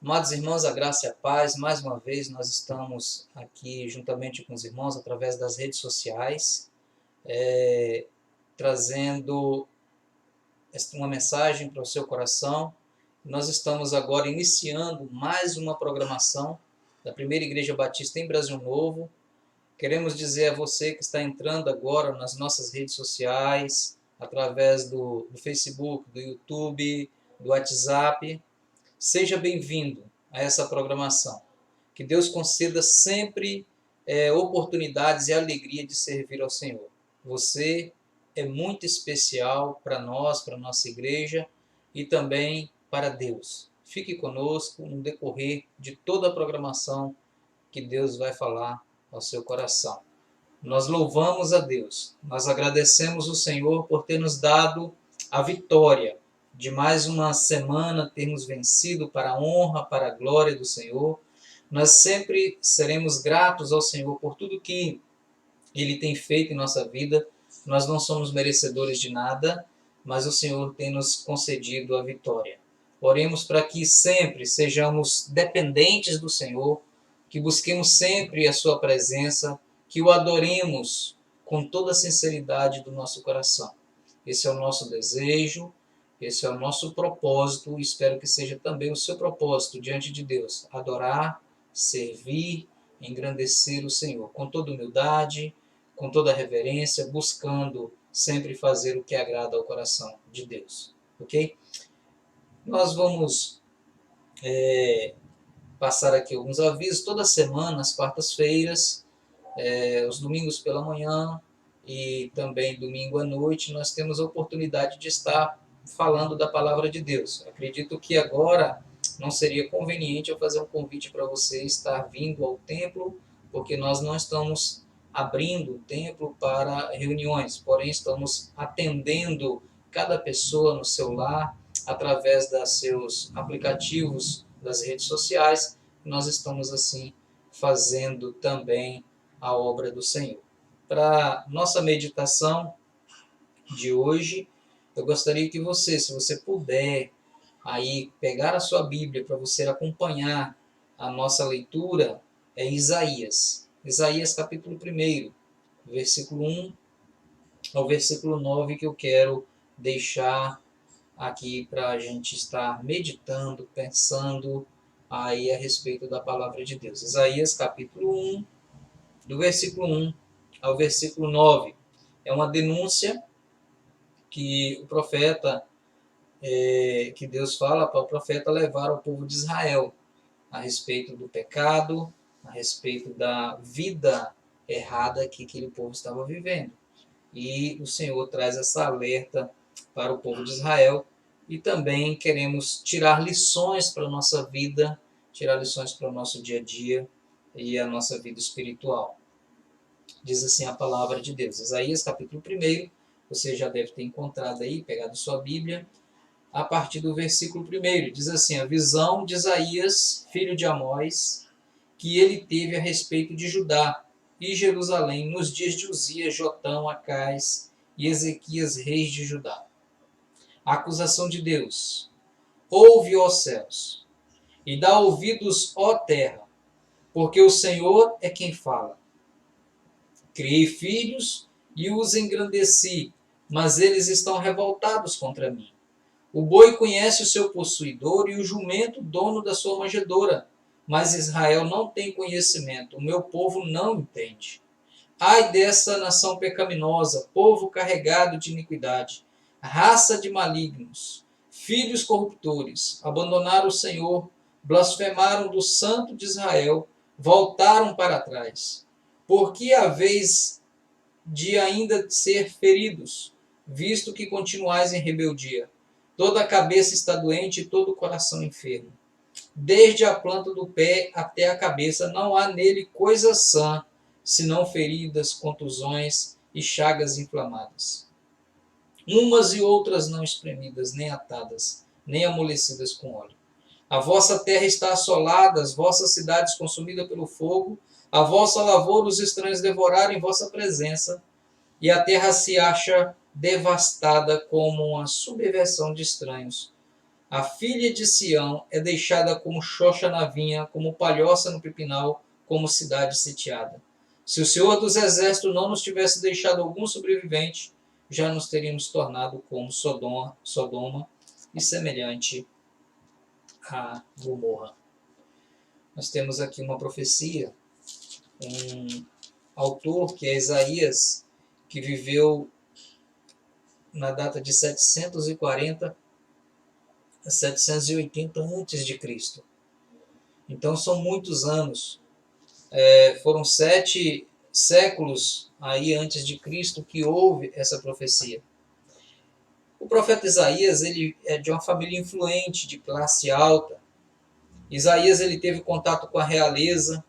Amados irmãos, a graça e a paz, mais uma vez nós estamos aqui juntamente com os irmãos através das redes sociais, trazendo uma mensagem para o seu coração. Nós estamos agora iniciando mais uma programação da Primeira Igreja Batista em Brasil Novo. Queremos dizer a você que está entrando agora nas nossas redes sociais, através do Facebook, do YouTube, do WhatsApp, seja bem-vindo a essa programação. Que Deus conceda sempre oportunidades e alegria de servir ao Senhor. Você é muito especial para nós, para a nossa igreja e também para Deus. Fique conosco no decorrer de toda a programação que Deus vai falar ao seu coração. Nós louvamos a Deus, nós agradecemos o Senhor por ter nos dado a vitória de mais uma semana, termos vencido para a honra, para a glória do Senhor. Nós sempre seremos gratos ao Senhor por tudo que Ele tem feito em nossa vida. Nós não somos merecedores de nada, mas o Senhor tem nos concedido a vitória. Oremos para que sempre sejamos dependentes do Senhor, que busquemos sempre a Sua presença, que o adoremos com toda a sinceridade do nosso coração. Esse é o nosso desejo, esse é o nosso propósito, e espero que seja também o seu propósito diante de Deus. Adorar, servir, engrandecer o Senhor, com toda humildade, com toda reverência, buscando sempre fazer o que agrada ao coração de Deus. Ok? Nós vamos passar aqui alguns avisos. Toda semana, às quartas-feiras, os domingos pela manhã e também domingo à noite, nós temos a oportunidade de estar falando da palavra de Deus. Acredito que agora não seria conveniente eu fazer um convite para você estar vindo ao templo, porque nós não estamos abrindo o templo para reuniões, porém estamos atendendo cada pessoa no seu lar através dos seus aplicativos das redes sociais. Nós estamos assim fazendo também a obra do Senhor. Para nossa meditação de hoje, eu gostaria que você, se você puder, aí pegar a sua Bíblia para você acompanhar a nossa leitura, é Isaías. Isaías capítulo 1, versículo 1 ao versículo 9, que eu quero deixar aqui para a gente estar meditando, pensando aí a respeito da palavra de Deus. Isaías capítulo 1, do versículo 1 ao versículo 9. É uma denúncia que o profeta, que Deus fala para o profeta levar ao povo de Israel a respeito do pecado, a respeito da vida errada que aquele povo estava vivendo. E o Senhor traz essa alerta para o povo de Israel, e também queremos tirar lições para a nossa vida, tirar lições para o nosso dia a dia e a nossa vida espiritual. Diz assim a palavra de Deus. Isaías capítulo 1, você já deve ter encontrado aí, pegado sua Bíblia, a partir do versículo 1. Diz assim: a visão de Isaías, filho de Amós, que ele teve a respeito de Judá e Jerusalém nos dias de Uzias, Jotão, Acais e Ezequias, reis de Judá. A acusação de Deus: ouve, ó céus, e dá ouvidos, ó terra, porque o Senhor é quem fala. Criei filhos e os engrandeci, mas eles estão revoltados contra mim. O boi conhece o seu possuidor e o jumento dono da sua manjedoura, mas Israel não tem conhecimento, o meu povo não entende. Ai dessa nação pecaminosa, povo carregado de iniquidade, raça de malignos, filhos corruptores, abandonaram o Senhor, blasfemaram do Santo de Israel, voltaram para trás. Por que haveis de ainda ser feridos, visto que continuais em rebeldia? Toda a cabeça está doente e todo o coração enfermo. Desde a planta do pé até a cabeça não há nele coisa sã, senão feridas, contusões e chagas inflamadas. Umas e outras não espremidas, nem atadas, nem amolecidas com óleo. A vossa terra está assolada, as vossas cidades consumidas pelo fogo, a vossa lavoura os estranhos devoraram em vossa presença, e a terra se acha devastada como uma subversão de estranhos. A filha de Sião é deixada como xoxa na vinha, como palhoça no pipinal, como cidade sitiada. Se o Senhor dos Exércitos não nos tivesse deixado algum sobrevivente, já nos teríamos tornado como Sodoma e semelhante a Gomorra. Nós temos aqui uma profecia, um autor que é Isaías, que viveu na data de 740 a 780 a.C. Então são muitos anos. Foram 7 séculos aí antes de Cristo que houve essa profecia. O profeta Isaías, ele é de uma família influente, de classe alta. Isaías, ele teve contato com a realeza.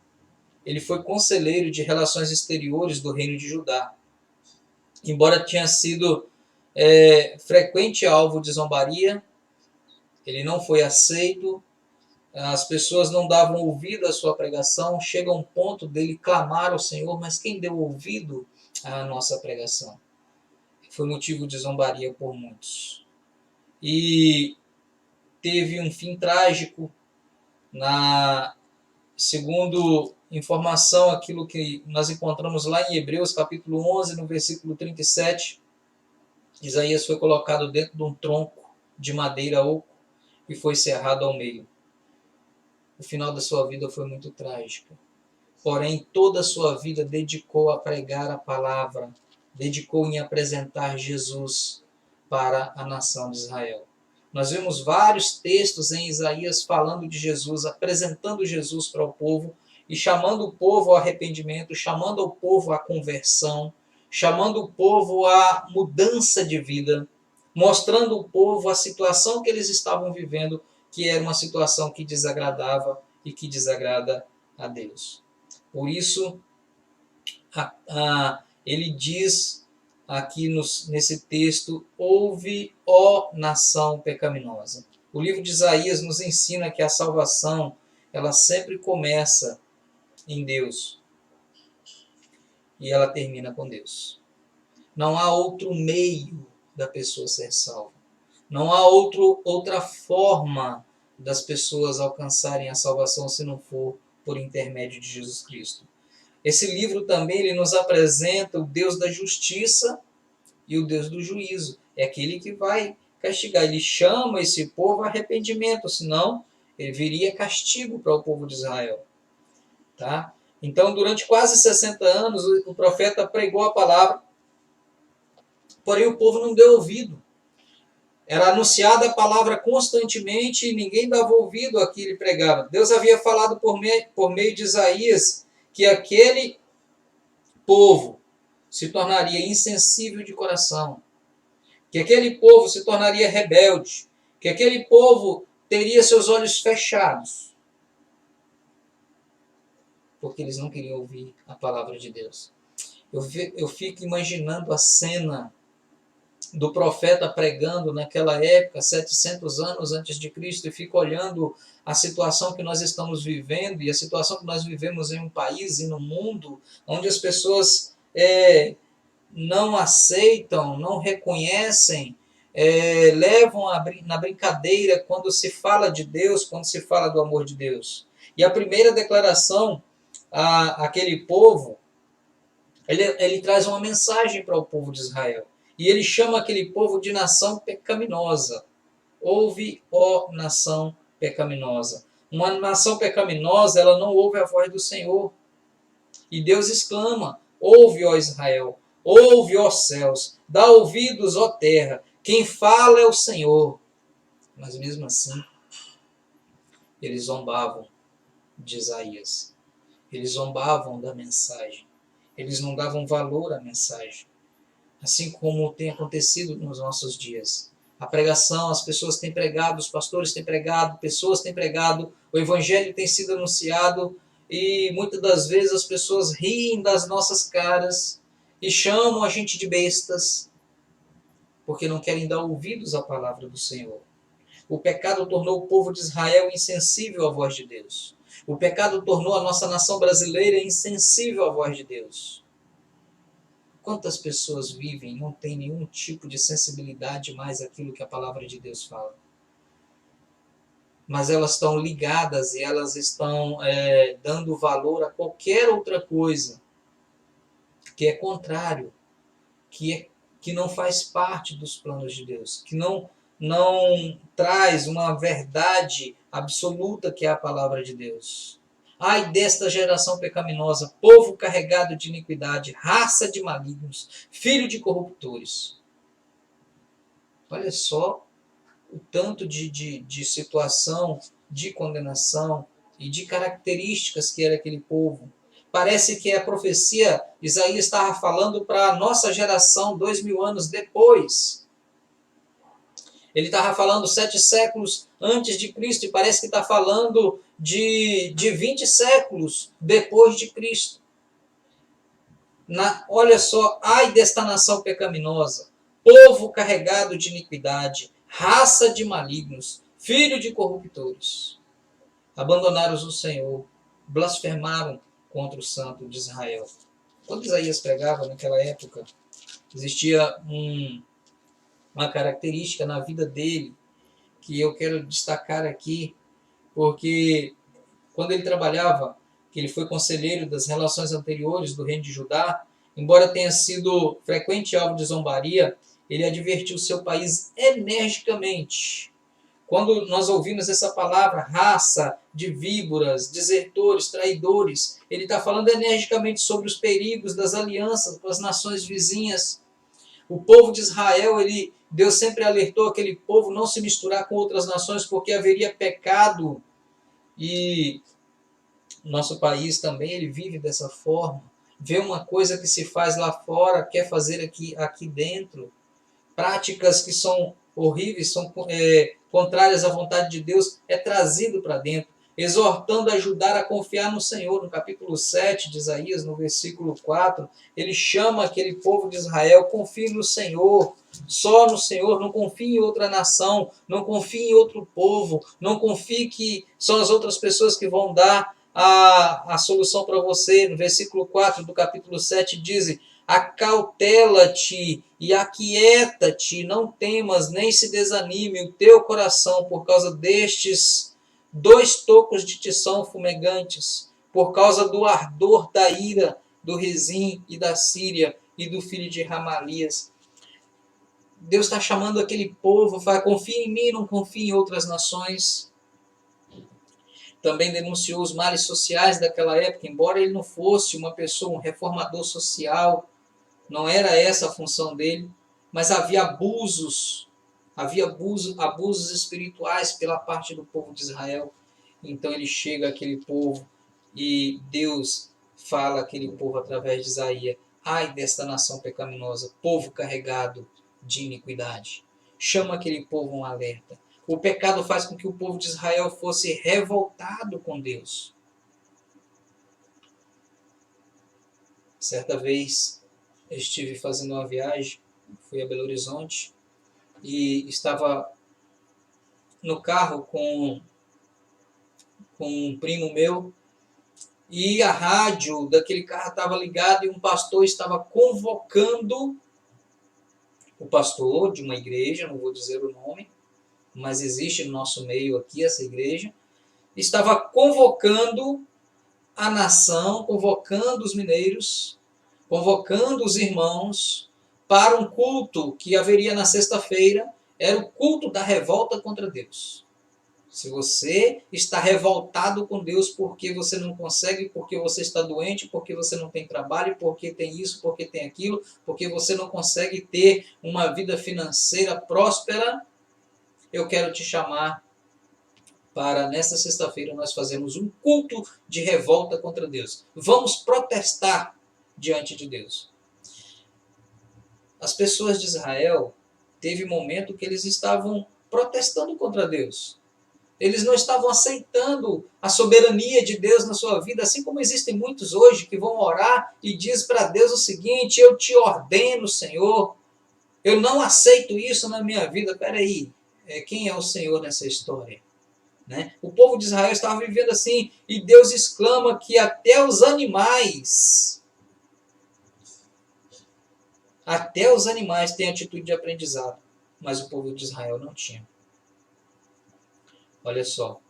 Ele foi conselheiro de relações exteriores do reino de Judá. Embora tenha sido frequente alvo de zombaria, ele não foi aceito, as pessoas não davam ouvido à sua pregação. Chega um ponto dele clamar ao Senhor, mas quem deu ouvido à nossa pregação? Foi motivo de zombaria por muitos. E teve um fim trágico, segundo informação, aquilo que nós encontramos lá em Hebreus capítulo 11, no versículo 37, Isaías foi colocado dentro de um tronco de madeira oco e foi cerrado ao meio. O final da sua vida foi muito trágico. Porém, toda a sua vida dedicou a pregar a palavra, dedicou em apresentar Jesus para a nação de Israel. Nós vemos vários textos em Isaías falando de Jesus, apresentando Jesus para o povo e chamando o povo ao arrependimento, chamando o povo à conversão, chamando o povo à mudança de vida, mostrando ao povo a situação que eles estavam vivendo, que era uma situação que desagradava e que desagrada a Deus. Por isso, ele diz aqui nesse texto: ouve, ó nação pecaminosa. O livro de Isaías nos ensina que a salvação, ela sempre começa em Deus e ela termina com Deus. Não há outro meio da pessoa ser salva. Não há outra forma das pessoas alcançarem a salvação se não for por intermédio de Jesus Cristo. Esse livro também ele nos apresenta o Deus da justiça e o Deus do juízo. É aquele que vai castigar. Ele chama esse povo a arrependimento, senão ele viria castigo para o povo de Israel. Tá? Então, durante quase 60 anos, o profeta pregou a palavra, porém o povo não deu ouvido. Era anunciada a palavra constantemente e ninguém dava ouvido a que ele pregava. Deus havia falado por meio de Isaías que aquele povo se tornaria insensível de coração, que aquele povo se tornaria rebelde, que aquele povo teria seus olhos fechados, porque eles não queriam ouvir a palavra de Deus. Eu fico imaginando a cena do profeta pregando naquela época, 700 anos antes de Cristo, e fico olhando a situação que nós estamos vivendo e a situação que nós vivemos em um país e no mundo, onde as pessoas não aceitam, não reconhecem, levam na brincadeira quando se fala de Deus, quando se fala do amor de Deus. E a primeira declaração àquele povo, ele traz uma mensagem para o povo de Israel. E ele chama aquele povo de nação pecaminosa. Ouve, ó nação pecaminosa. Uma nação pecaminosa, ela não ouve a voz do Senhor. E Deus exclama: ouve, ó Israel, ouve, ó céus, dá ouvidos, ó terra, quem fala é o Senhor. Mas mesmo assim, eles zombavam de Isaías. Eles zombavam da mensagem. Eles não davam valor à mensagem. Assim como tem acontecido nos nossos dias. A pregação, as pessoas têm pregado, os pastores têm pregado, pessoas têm pregado, o evangelho tem sido anunciado e muitas das vezes as pessoas riem das nossas caras e chamam a gente de bestas porque não querem dar ouvidos à palavra do Senhor. O pecado tornou o povo de Israel insensível à voz de Deus. O pecado tornou a nossa nação brasileira insensível à voz de Deus. Quantas pessoas vivem e não têm nenhum tipo de sensibilidade mais àquilo que a palavra de Deus fala? mas elas estão ligadas e elas estão dando valor a qualquer outra coisa que é contrário, que não faz parte dos planos de Deus, que não traz uma verdade absoluta que é a palavra de Deus. Ai desta geração pecaminosa, povo carregado de iniquidade, raça de malignos, filho de corruptores. Olha só o tanto de situação, de condenação e de características que era aquele povo. Parece que a profecia, Isaías estava falando para a nossa geração 2000 anos depois. Ele estava falando 7 séculos antes de Cristo e parece que está falando de 20 séculos depois de Cristo. Olha só, ai desta nação pecaminosa, povo carregado de iniquidade, raça de malignos, filho de corruptores. Abandonaram o Senhor, blasfemaram contra o Santo de Israel. Quando Isaías pregava naquela época, existia uma característica na vida dele que eu quero destacar aqui, porque quando ele trabalhava, que ele foi conselheiro das relações anteriores do reino de Judá, embora tenha sido frequente alvo de zombaria, ele advertiu seu país energicamente. Quando nós ouvimos essa palavra, raça de víboras, desertores, traidores, ele está falando energicamente sobre os perigos das alianças com as nações vizinhas. O povo de Israel, Deus sempre alertou aquele povo não se misturar com outras nações porque haveria pecado. E nosso país também ele vive dessa forma. Vê uma coisa que se faz lá fora, quer fazer aqui dentro. Práticas que são horríveis, são contrárias à vontade de Deus, é trazido para dentro. Exortando a ajudar a confiar no Senhor. No capítulo 7 de Isaías, no versículo 4, ele chama aquele povo de Israel, confie no Senhor, só no Senhor, não confie em outra nação, não confie em outro povo, não confie que são as outras pessoas que vão dar a solução para você. No versículo 4 do capítulo 7 diz: acautela-te e aquieta-te, não temas, nem se desanime o teu coração por causa destes 2 tocos de tição fumegantes, por causa do ardor da ira do Rezim e da Síria e do filho de Ramalias. Deus está chamando aquele povo, fala, confia em mim, não confia em outras nações. Também denunciou os males sociais daquela época, embora ele não fosse uma pessoa, um reformador social, não era essa a função dele, mas havia abusos espirituais pela parte do povo de Israel. Então ele chega àquele povo e Deus fala àquele povo através de Isaías: ai desta nação pecaminosa, povo carregado de iniquidade. Chama aquele povo um alerta. O pecado faz com que o povo de Israel fosse revoltado com Deus. Certa vez eu estive fazendo uma viagem, fui a Belo Horizonte e estava no carro com um primo meu e a rádio daquele carro estava ligada e um pastor estava convocando, o pastor de uma igreja, não vou dizer o nome, mas existe no nosso meio aqui essa igreja, estava convocando a nação, convocando os mineiros, convocando os irmãos para um culto que haveria na sexta-feira, era o culto da revolta contra Deus. Se você está revoltado com Deus porque você não consegue, porque você está doente, porque você não tem trabalho, porque tem isso, porque tem aquilo, porque você não consegue ter uma vida financeira próspera, eu quero te chamar para, nesta sexta-feira, nós fazermos um culto de revolta contra Deus. Vamos protestar diante de Deus. As pessoas de Israel, teve momento que eles estavam protestando contra Deus. Eles não estavam aceitando a soberania de Deus na sua vida, assim como existem muitos hoje que vão orar e diz para Deus o seguinte: eu te ordeno, Senhor, eu não aceito isso na minha vida. Peraí, quem é o Senhor nessa história? Né? O povo de Israel estava vivendo assim, e Deus exclama que até os animais têm atitude de aprendizado, mas o povo de Israel não tinha. Olha só.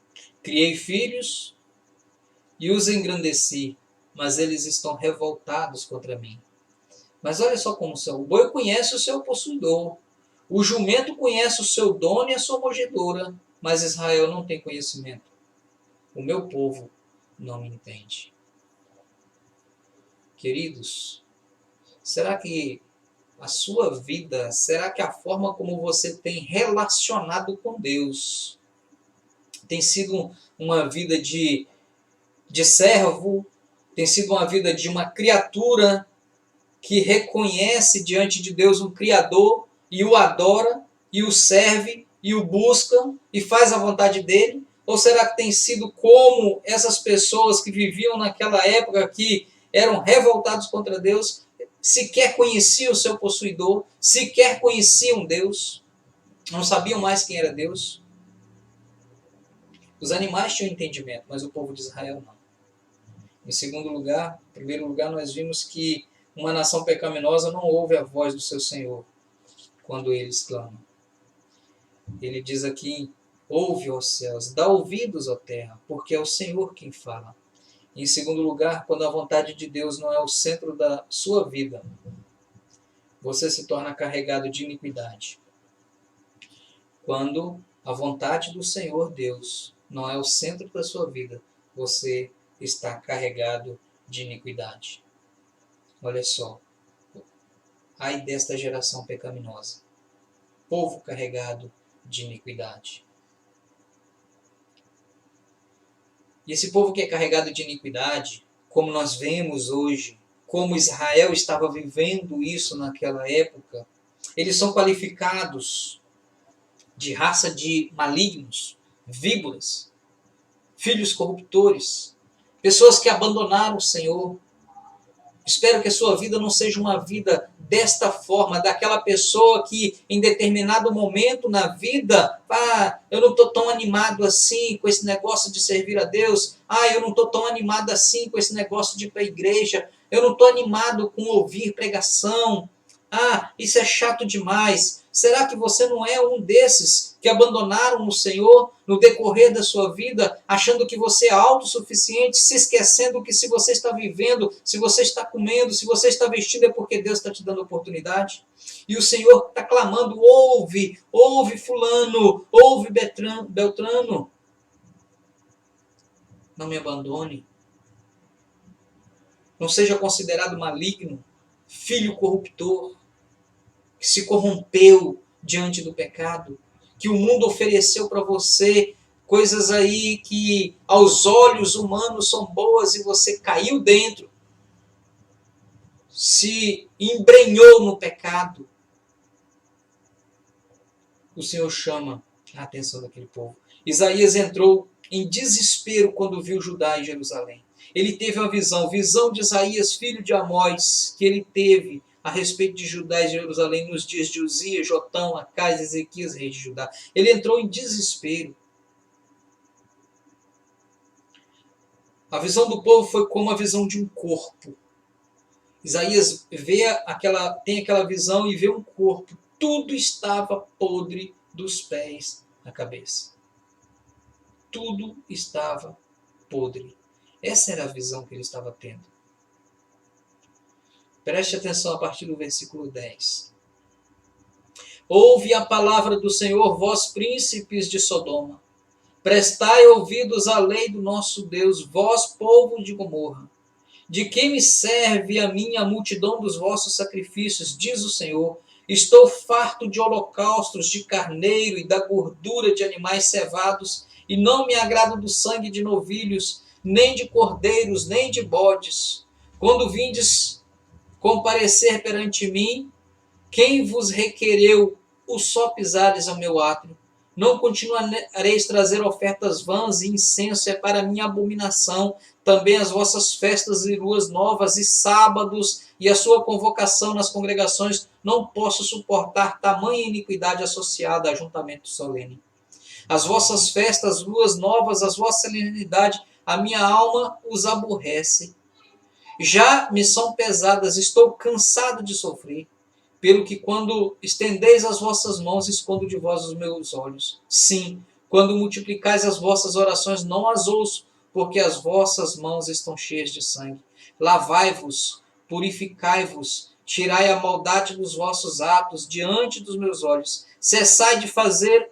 Criei filhos e os engrandeci, mas eles estão revoltados contra mim. Mas olha só como são. O boi conhece o seu possuidor. O jumento conhece o seu dono e a sua manjedoura. Mas Israel não tem conhecimento. O meu povo não me entende. Queridos, será que a sua vida, será que a forma como você tem relacionado com Deus tem sido uma vida de servo, tem sido uma vida de uma criatura que reconhece diante de Deus um Criador e o adora, e o serve, e o busca, e faz a vontade dele? Ou será que tem sido como essas pessoas que viviam naquela época, que eram revoltados contra Deus, sequer conheciam o seu possuidor, sequer conheciam Deus, não sabiam mais quem era Deus? Os animais tinham entendimento, mas o povo de Israel não. Em segundo lugar, em primeiro lugar, nós vimos que uma nação pecaminosa não ouve a voz do seu Senhor quando eles clamam. Ele diz aqui: ouve, ó céus, dá ouvidos, ó terra, porque é o Senhor quem fala. Em segundo lugar, quando a vontade de Deus não é o centro da sua vida, você se torna carregado de iniquidade. Quando a vontade do Senhor Deus não é o centro da sua vida, você está carregado de iniquidade. Olha só, ai desta geração pecaminosa, povo carregado de iniquidade. E esse povo que é carregado de iniquidade, como nós vemos hoje, como Israel estava vivendo isso naquela época, eles são qualificados de raça de malignos, víboras, filhos corruptores, pessoas que abandonaram o Senhor. Espero que a sua vida não seja uma vida desta forma, daquela pessoa que em determinado momento na vida, eu não estou tão animado assim com esse negócio de servir a Deus, eu não estou tão animado assim com esse negócio de ir para a igreja, eu não estou animado com ouvir pregação, isso é chato demais. Será que você não é um desses que abandonaram o Senhor no decorrer da sua vida, achando que você é autossuficiente, se esquecendo que se você está vivendo, se você está comendo, se você está vestido, é porque Deus está te dando oportunidade? E o Senhor está clamando: ouve, ouve fulano, ouve Beltrano. Não me abandone. Não seja considerado maligno, filho corruptor, que se corrompeu diante do pecado, que o mundo ofereceu para você coisas aí que aos olhos humanos são boas e você caiu dentro, se embrenhou no pecado. O Senhor chama a atenção daquele povo. Isaías entrou em desespero quando viu Judá e Jerusalém. Ele teve uma visão de Isaías, filho de Amós, que ele teve a respeito de Judá e Jerusalém nos dias de Uzias, Jotão, Acais, Ezequias, rei de Judá. Ele entrou em desespero. A visão do povo foi como a visão de um corpo. Isaías tem aquela visão e vê um corpo. Tudo estava podre dos pés à cabeça. Tudo estava podre. Essa era a visão que ele estava tendo. Preste atenção a partir do versículo 10. Ouve a palavra do Senhor, vós príncipes de Sodoma. Prestai ouvidos à lei do nosso Deus, vós povo de Gomorra. De que me serve a mim a multidão dos vossos sacrifícios, diz o Senhor. Estou farto de holocaustos de carneiro e da gordura de animais cevados, e não me agrado do sangue de novilhos, nem de cordeiros, nem de bodes. Quando vindes comparecer perante mim, quem vos requereu o só pisares ao meu átrio? Não continuareis trazer ofertas vãs, e incenso é para minha abominação. Também as vossas festas e luas novas e sábados e a sua convocação nas congregações, não posso suportar tamanha iniquidade associada a ajuntamento solene. As vossas festas, luas novas, as vossas solenidades, a minha alma os aborrece. Já me são pesadas, estou cansado de sofrer. Pelo que quando estendeis as vossas mãos, escondo de vós os meus olhos. Sim, Quando multiplicais as vossas orações, não as ouço, porque as vossas mãos estão cheias de sangue. Lavai-vos, purificai-vos, tirai a maldade dos vossos atos diante dos meus olhos. Cessai de fazer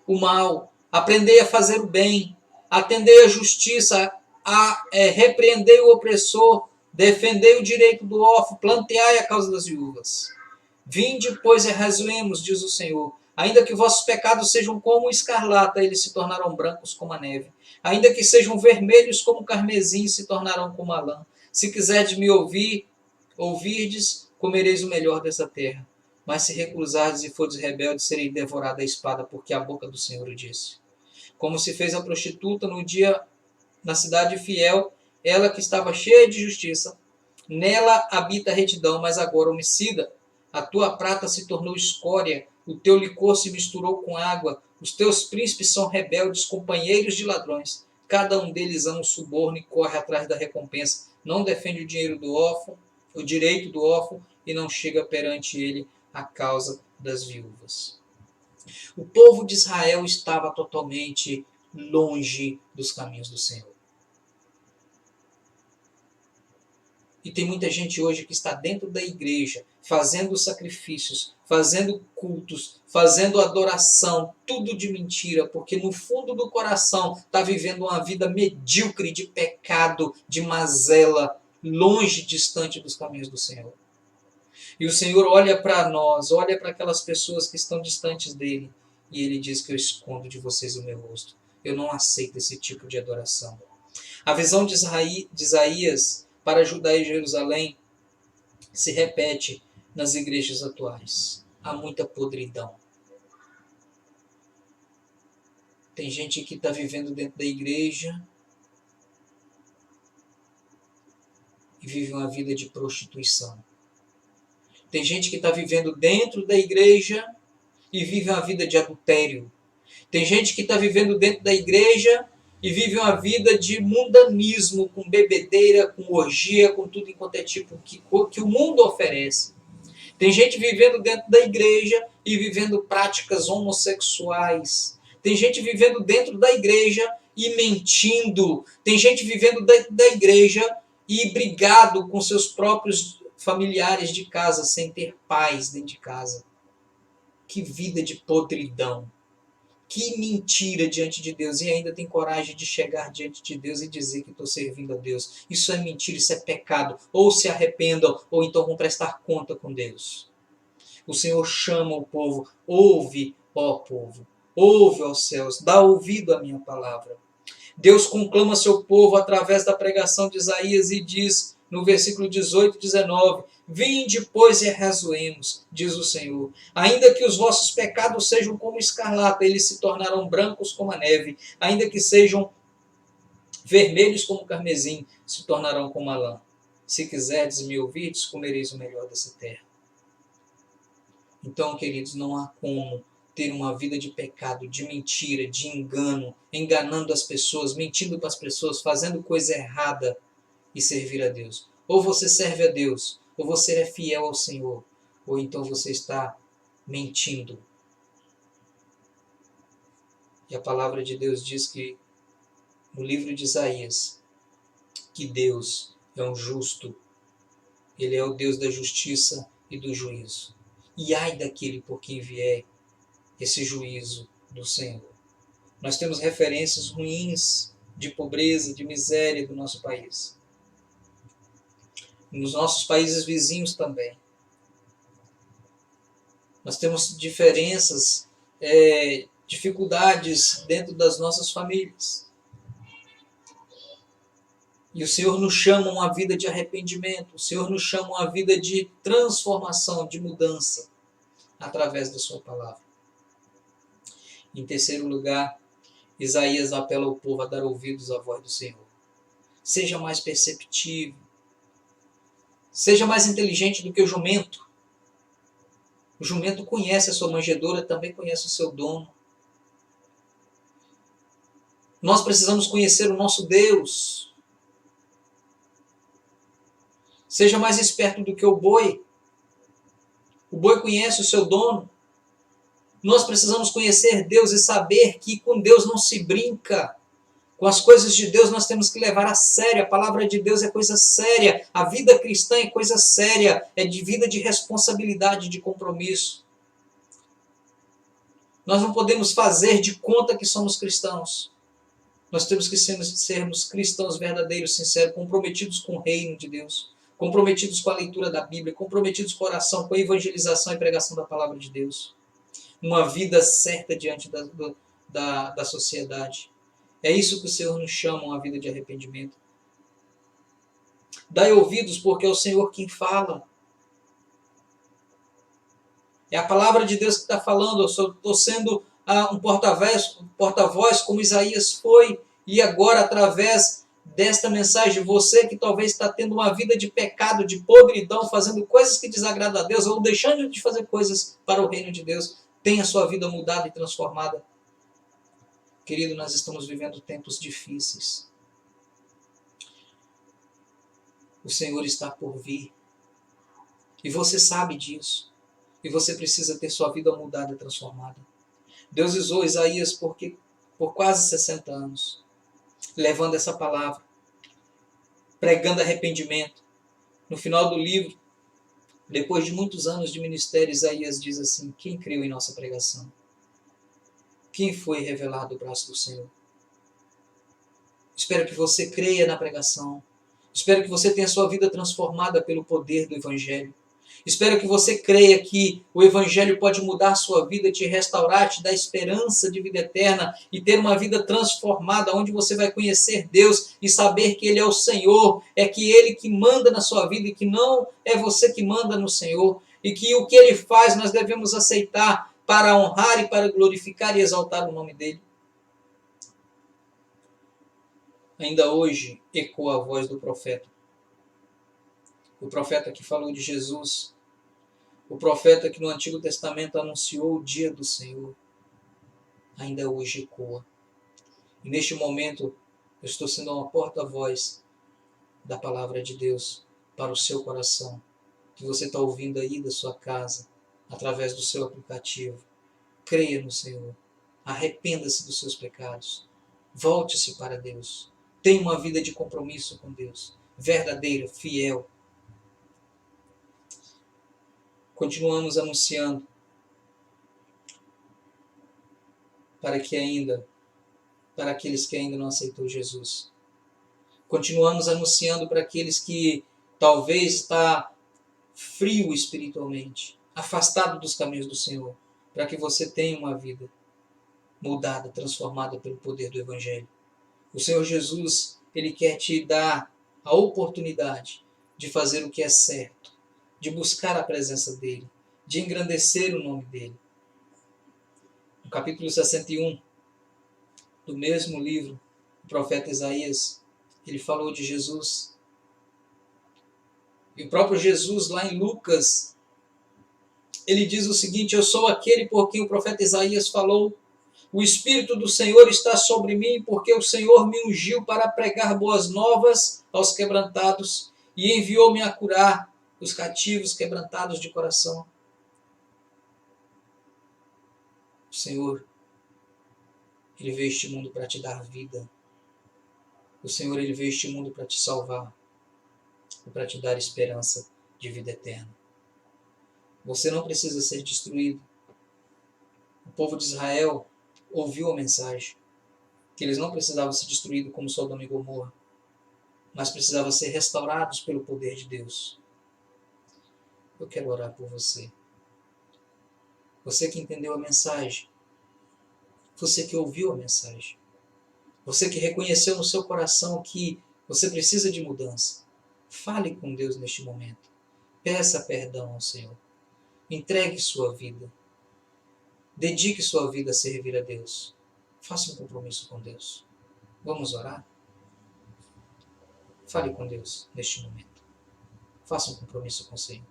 o mal, aprendei a fazer o bem, atendei a justiça, repreendei o opressor, defendei o direito do órfão, planteai a causa das viúvas. Vinde, pois, e arrazoemos, diz o Senhor. Ainda que vossos pecados sejam como escarlata, eles se tornarão brancos como a neve. Ainda que sejam vermelhos como carmesim, se tornarão como a lã. Se quiserdes me ouvirdes, comereis o melhor dessa terra. Mas se recusardes e fordes rebeldes, serei devorado à espada, porque a boca do Senhor o disse. Como se fez a prostituta no dia na cidade fiel, ela que estava cheia de justiça. Nela habita a retidão, mas agora homicida. A tua prata se tornou escória, o teu licor se misturou com água, os teus príncipes são rebeldes, companheiros de ladrões. Cada um deles ama o suborno e corre atrás da recompensa. Não defende o dinheiro do órfão, o direito do órfão, e não chega perante ele a causa das viúvas. O povo de Israel estava totalmente longe dos caminhos do Senhor. E tem muita gente hoje que está dentro da igreja, fazendo sacrifícios, fazendo cultos, fazendo adoração, tudo de mentira, porque no fundo do coração está vivendo uma vida medíocre de pecado, de mazela, longe, distante dos caminhos do Senhor. E o Senhor olha para nós, olha para aquelas pessoas que estão distantes dele, e ele diz que eu escondo de vocês o meu rosto. Eu não aceito esse tipo de adoração. A visão de Isaías para Judá e Jerusalém se repete nas igrejas atuais. Há muita podridão. Tem gente que está vivendo dentro da igreja e vive uma vida de prostituição. Tem gente que está vivendo dentro da igreja e vive uma vida de adultério. Tem gente que está vivendo dentro da igreja e vive uma vida de mundanismo, com bebedeira, com orgia, com tudo enquanto é tipo que o mundo oferece. Tem gente vivendo dentro da igreja e vivendo práticas homossexuais. Tem gente vivendo dentro da igreja e mentindo. Tem gente vivendo dentro da igreja e brigado com seus próprios familiares de casa, sem ter paz dentro de casa. Que vida de podridão. Que mentira diante de Deus, e ainda tem coragem de chegar diante de Deus e dizer que estou servindo a Deus. Isso é mentira, isso é pecado. Ou se arrependam, ou então vão prestar conta com Deus. O Senhor chama o povo, ouve, ó povo, ouve, ó céus, dá ouvido à minha palavra. Deus conclama seu povo através da pregação de Isaías e diz no versículo 18 e 19, vinde, pois, e arrazoemos, diz o Senhor. Ainda que os vossos pecados sejam como escarlata, eles se tornarão brancos como a neve. Ainda que sejam vermelhos como carmesim, se tornarão como a lã. Se quiserdes me ouvirdes, comereis o melhor dessa terra. Então, queridos, não há como ter uma vida de pecado, de mentira, de engano, enganando as pessoas, mentindo para as pessoas, fazendo coisa errada e servir a Deus. Ou você serve a Deus, ou você é fiel ao Senhor, ou então você está mentindo. E a palavra de Deus diz que, no livro de Isaías, que Deus é um justo, Ele é o Deus da justiça e do juízo. E ai daquele por quem vier esse juízo do Senhor. Nós temos referências ruins de pobreza, de miséria do nosso país. Nos nossos países vizinhos também. Nós temos diferenças, dificuldades dentro das nossas famílias. E o Senhor nos chama a uma vida de arrependimento. O Senhor nos chama a uma vida de transformação, de mudança, através da sua palavra. Em terceiro lugar, Isaías apela ao povo a dar ouvidos à voz do Senhor. Seja mais perceptivo. Seja mais inteligente do que o jumento. O jumento conhece a sua manjedoura, também conhece o seu dono. Nós precisamos conhecer o nosso Deus. Seja mais esperto do que o boi. O boi conhece o seu dono. Nós precisamos conhecer Deus e saber que com Deus não se brinca. Com as coisas de Deus nós temos que levar a sério. A palavra de Deus é coisa séria. A vida cristã é coisa séria. É de vida de responsabilidade, de compromisso. Nós não podemos fazer de conta que somos cristãos. Nós temos que sermos cristãos verdadeiros, sinceros, comprometidos com o reino de Deus, comprometidos com a leitura da Bíblia, comprometidos com a oração, com a evangelização e pregação da palavra de Deus. Uma vida certa diante da sociedade. É isso que o Senhor nos chama, uma vida de arrependimento. Dai ouvidos, porque é o Senhor quem fala. É a palavra de Deus que está falando. Eu estou sendo um porta-voz como Isaías foi. E agora, através desta mensagem, você que talvez está tendo uma vida de pecado, de podridão, fazendo coisas que desagradam a Deus, ou deixando de fazer coisas para o reino de Deus, tenha sua vida mudada e transformada. Querido, nós estamos vivendo tempos difíceis. O Senhor está por vir. E você sabe disso. E você precisa ter sua vida mudada e transformada. Deus usou Isaías por quase 60 anos, levando essa palavra, pregando arrependimento. No final do livro, depois de muitos anos de ministério, Isaías diz assim: quem creu em nossa pregação? Quem foi revelado o braço do Senhor? Espero que você creia na pregação. Espero que você tenha sua vida transformada pelo poder do Evangelho. Espero que você creia que o Evangelho pode mudar a sua vida, te restaurar, te dar esperança de vida eterna e ter uma vida transformada, onde você vai conhecer Deus e saber que Ele é o Senhor, é que Ele que manda na sua vida e que não é você que manda no Senhor, e que o que Ele faz nós devemos aceitar para honrar e para glorificar e exaltar o nome dEle. Ainda hoje ecoa a voz do profeta. O profeta que falou de Jesus, o profeta que no Antigo Testamento anunciou o dia do Senhor, ainda hoje ecoa. E neste momento eu estou sendo uma porta-voz da palavra de Deus para o seu coração, que você está ouvindo aí da sua casa, através do seu aplicativo. Creia no Senhor, arrependa-se dos seus pecados, volte-se para Deus, tenha uma vida de compromisso com Deus, verdadeira, fiel. Continuamos anunciando para aqueles que ainda não aceitou Jesus. Continuamos anunciando para aqueles que talvez está frio espiritualmente, afastado dos caminhos do Senhor, para que você tenha uma vida mudada, transformada pelo poder do Evangelho. O Senhor Jesus, Ele quer te dar a oportunidade de fazer o que é certo, de buscar a presença dEle, de engrandecer o nome dEle. No capítulo 61 do mesmo livro, o profeta Isaías, ele falou de Jesus. E o próprio Jesus, lá em Lucas, ele diz o seguinte: eu sou aquele por quem o profeta Isaías falou. O Espírito do Senhor está sobre mim, porque o Senhor me ungiu para pregar boas novas aos quebrantados e enviou-me a curar os cativos quebrantados de coração. O Senhor, Ele veio a este mundo para te dar vida. O Senhor, Ele veio a este mundo para te salvar e para te dar esperança de vida eterna. Você não precisa ser destruído. O povo de Israel ouviu a mensagem que eles não precisavam ser destruídos como Sodoma e Gomorra, mas precisavam ser restaurados pelo poder de Deus. Eu quero orar por você. Você que entendeu a mensagem. Você que ouviu a mensagem. Você que reconheceu no seu coração que você precisa de mudança. Fale com Deus neste momento. Peça perdão ao Senhor. Entregue sua vida. Dedique sua vida a servir a Deus. Faça um compromisso com Deus. Vamos orar? Fale com Deus neste momento. Faça um compromisso com o Senhor.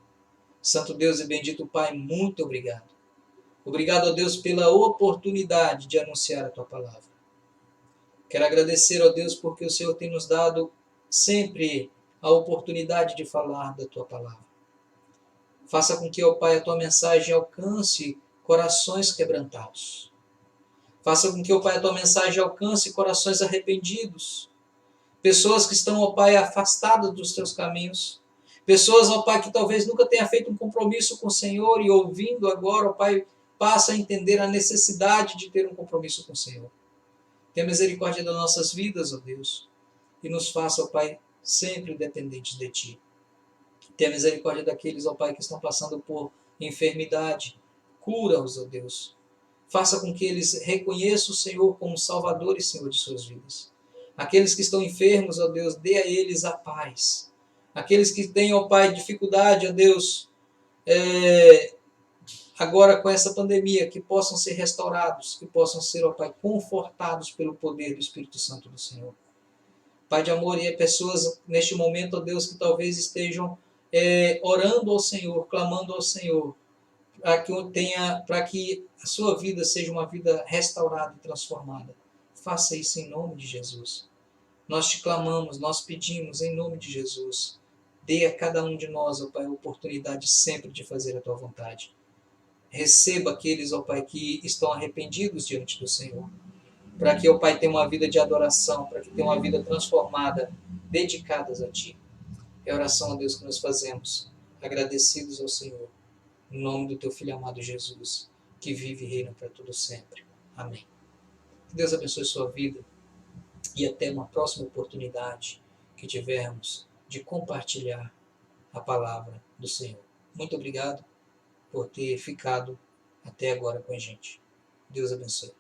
Santo Deus e bendito Pai, muito obrigado. Obrigado, ó Deus, pela oportunidade de anunciar a Tua palavra. Quero agradecer, ó Deus, porque o Senhor tem nos dado sempre a oportunidade de falar da Tua palavra. Faça com que, ó Pai, a Tua mensagem alcance corações quebrantados. Faça com que, ó Pai, a tua mensagem alcance corações arrependidos. Pessoas que estão, ó Pai, afastadas dos teus caminhos. Pessoas, ó Pai, que talvez nunca tenha feito um compromisso com o Senhor e ouvindo agora, ó Pai, passa a entender a necessidade de ter um compromisso com o Senhor. Tenha misericórdia das nossas vidas, ó Deus, e nos faça, ó Pai, sempre dependentes de Ti. Tenha misericórdia daqueles, ó Pai, que estão passando por enfermidade. Cura-os, ó Deus. Faça com que eles reconheçam o Senhor como Salvador e Senhor de suas vidas. Aqueles que estão enfermos, ó Deus, dê a eles a paz. Aqueles que têm, ó Pai, dificuldade, ó Deus, agora com essa pandemia, que possam ser restaurados, que possam ser, ó Pai, confortados pelo poder do Espírito Santo do Senhor. Pai de amor, e pessoas neste momento, ó Deus, que talvez estejam orando ao Senhor, clamando ao Senhor, para que a sua vida seja uma vida restaurada e transformada. Faça isso em nome de Jesus. Nós te clamamos, nós pedimos em nome de Jesus. Dê a cada um de nós, ó Pai, a oportunidade sempre de fazer a tua vontade. Receba aqueles, ó Pai, que estão arrependidos diante do Senhor. Para que, ó Pai, tenha uma vida de adoração, para que tenha uma vida transformada, dedicadas a Ti. É a oração, ó Deus, que nós fazemos, agradecidos ao Senhor, em nome do Teu Filho amado Jesus, que vive e reina para todo sempre. Amém. Que Deus abençoe sua vida e até uma próxima oportunidade que tivermos de compartilhar a palavra do Senhor. Muito obrigado por ter ficado até agora com a gente. Deus abençoe.